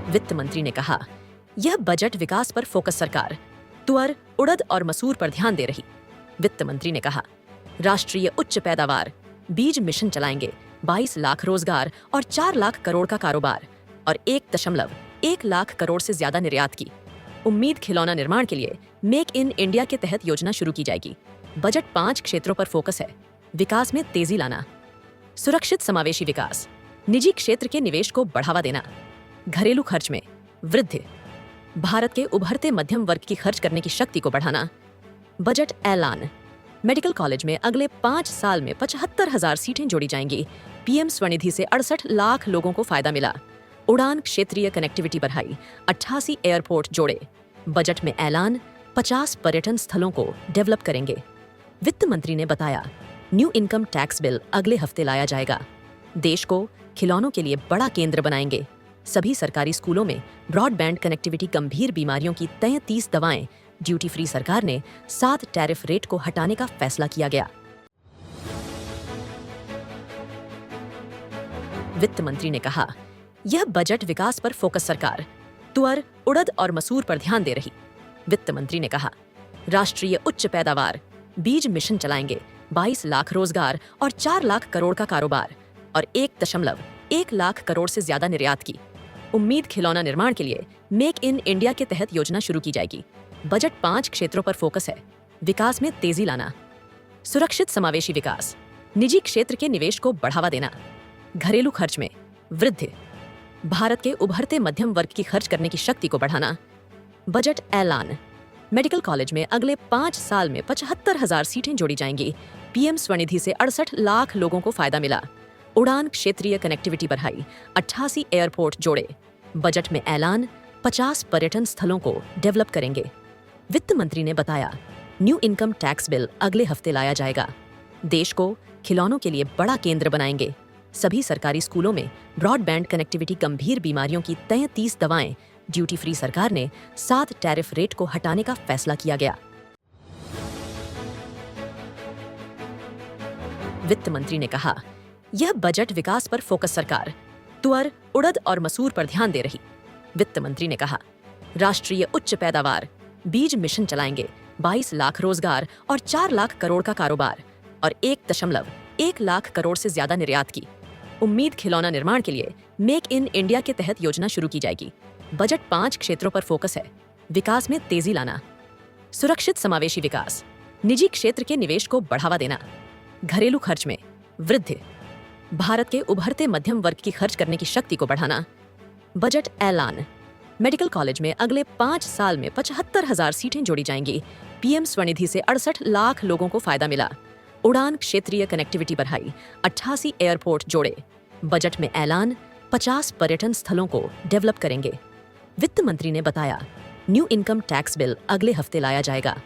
वित्त मंत्री ने कहा, यह बजट विकास पर फोकस सरकार तुअर, उड़द और मसूर पर ध्यान दे रही। वित्त मंत्री ने कहा, राष्ट्रीय उच्च पैदावार बीज मिशन चलाएंगे, 22 लाख रोजगार और 4 लाख करोड़ का कारोबार और 1.1 लाख करोड़ से ज्यादा निर्यात की उम्मीद। खिलौना निर्माण के लिए मेक इन इंडिया के तहत योजना शुरू की जाएगी। बजट 5 क्षेत्रों पर फोकस है। विकास में तेजी लाना, सुरक्षित समावेशी विकास, निजी क्षेत्र के निवेश को बढ़ावा देना, घरेलू खर्च में वृद्धि, भारत के उभरते मध्यम वर्ग की खर्च करने की शक्ति को बढ़ाना। बजट ऐलान, मेडिकल कॉलेज में अगले 5 साल में 75,000 सीटें जोड़ी जाएंगी। पीएम स्वनिधि से 68 लाख लोगों को फायदा मिला। उड़ान क्षेत्रीय कनेक्टिविटी बढ़ाई, 88 एयरपोर्ट जोड़े। बजट में ऐलान, 50 पर्यटन स्थलों को डेवलप करेंगे। वित्त मंत्री ने बताया, न्यू इनकम टैक्स बिल अगले हफ्ते लाया जाएगा। देश को खिलौनों के लिए बड़ा केंद्र बनाएंगे। सभी सरकारी स्कूलों में ब्रॉडबैंड कनेक्टिविटी, गंभीर बीमारियों की 33 दवाएं ड्यूटी फ्री। सरकार ने 7 टैरिफ रेट को हटाने का फैसला किया गया। वित्त मंत्री ने कहा, यह बजट विकास पर फोकस सरकार तुअर, उड़द और मसूर पर ध्यान दे रही। वित्त मंत्री ने कहा, राष्ट्रीय उच्च पैदावार बीज मिशन चलाएंगे, 22 लाख रोजगार और 4 लाख करोड़ का कारोबार और 1.1 लाख करोड़ से ज्यादा निर्यात की उम्मीद। खिलौना निर्माण के लिए मेक इन इंडिया के तहत योजना शुरू की जाएगी। बजट 5 क्षेत्रों पर फोकस है। विकास में तेजी लाना, सुरक्षित समावेशी विकास, निजी क्षेत्र के निवेश को बढ़ावा देना, घरेलू खर्च में वृद्धि, भारत के उभरते मध्यम वर्ग की खर्च करने की शक्ति को बढ़ाना। बजट ऐलान, मेडिकल कॉलेज में अगले 5 साल में 75,000 सीटें जोड़ी जाएंगी। पीएम स्वनिधि से 68 लाख लोगों को फायदा मिला। उड़ान क्षेत्रीय कनेक्टिविटी बढ़ाई, 88 एयरपोर्ट जोड़े। बजट में ऐलान, 50 पर्यटन स्थलों को डेवलप करेंगे। वित्त मंत्री ने बताया, न्यू इनकम टैक्स बिल अगले हफ्ते लाया जाएगा। देश को खिलौनों के लिए बड़ा केंद्र बनाएंगे। सभी सरकारी स्कूलों में ब्रॉडबैंड कनेक्टिविटी, गंभीर बीमारियों की 33 दवाएं ड्यूटी फ्री। सरकार ने 7 टैरिफ रेट को हटाने का फैसला किया गया। वित्त मंत्री ने कहा, यह बजट विकास पर फोकस सरकार तुअर, उड़द और मसूर पर ध्यान दे रही। वित्त मंत्री ने कहा, राष्ट्रीय उच्च पैदावार बीज मिशन चलाएंगे, 22 लाख रोजगार और 4 लाख करोड़ का कारोबार और 1.1 लाख करोड़ से ज्यादा निर्यात की उम्मीद। खिलौना निर्माण के लिए मेक इन इंडिया के तहत योजना शुरू की जाएगी। बजट 5 क्षेत्रों पर फोकस है। विकास में तेजी लाना, सुरक्षित समावेशी विकास, निजी क्षेत्र के निवेश को बढ़ावा देना, घरेलू खर्च में वृद्धि, भारत के उभरते मध्यम वर्ग की खर्च करने की शक्ति को बढ़ाना। बजट ऐलान, मेडिकल कॉलेज में अगले 5 साल में 75,000 सीटें जोड़ी जाएंगी। पीएम स्वनिधि से 68 लाख लोगों को फायदा मिला। उड़ान क्षेत्रीय कनेक्टिविटी बढ़ाई, 88 एयरपोर्ट जोड़े। बजट में ऐलान, 50 पर्यटन स्थलों को डेवलप करेंगे। वित्त मंत्री ने बताया, न्यू इनकम टैक्स बिल अगले हफ्ते लाया जाएगा।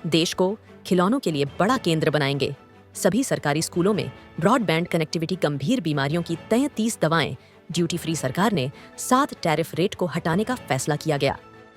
देश को खिलौनों के लिए बड़ा केंद्र बनाएंगे। सभी सरकारी स्कूलों में ब्रॉडबैंड कनेक्टिविटी, गंभीर बीमारियों की 33 दवाएं ड्यूटी फ्री। सरकार ने 7 टैरिफ रेट को हटाने का फैसला किया गया।